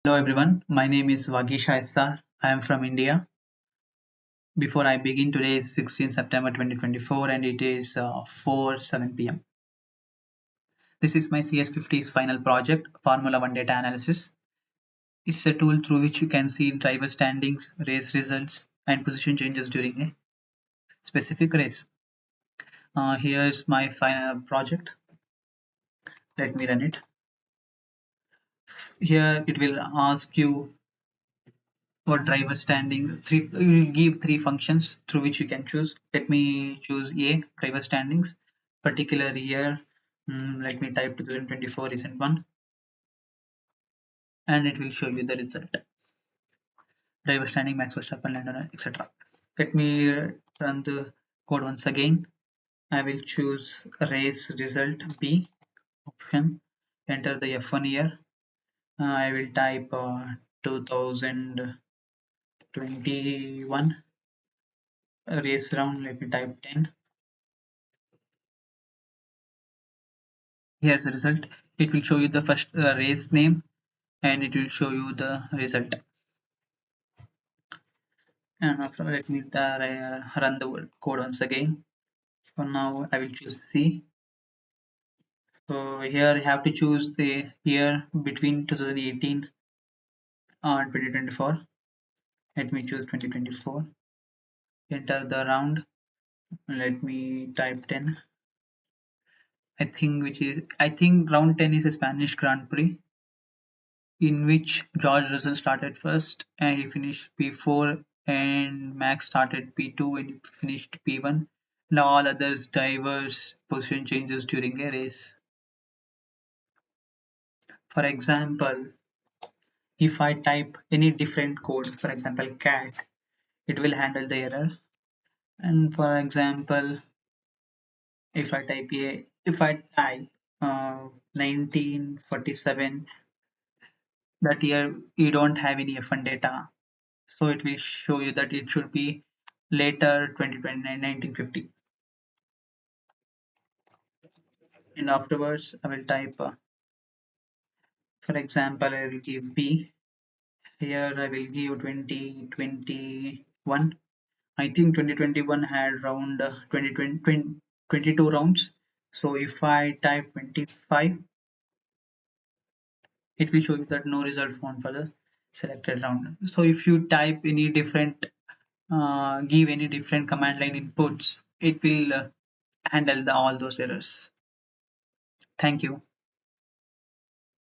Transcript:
Hello everyone, my name is Vageesha SR. I am from India. Before I begin, today is 16 September 2024 and it is 4:07 p.m. This is my CS50's final project, Formula 1 data analysis. It's a tool through which you can see driver standings, race results, and position changes during a specific race. Here's my final project. Let me run it. Here it will ask you for driver standing. It will give three functions through which you can choose. Let me choose A, driver standings. Particular year, let me type 2024 recent one, and it will show you the result. Driver standing, Max Verstappen, Landon, etc. Let me run the code once again. I will choose race result B option. Enter the F1 year. I will type 2021 race round. Let me type 10. Here's the result. It will show you the first race name and it will show you the result. And after, let me run the code once again. For now I will choose C. So here you have to choose the year between 2018 and 2024. Let me choose 2024. Enter the round. Let me type 10. I think round 10 is a Spanish Grand Prix in which George Russell started first and he finished P4, and Max started P2 and he finished P1, and all others drivers position changes during a race. For example, if I type any different code, for example cat, it will handle the error. And for example, if I type 1947, that year you don't have any F1 data, so it will show you that it should be later 2029 1950. And afterwards I will type for example I will give B. Here I will give 2021. I think 2021 had around 22 rounds, so if I type 25, it will show you that no result found for the selected round. So if you type any different give any different command line inputs, it will handle all those errors. Thank you.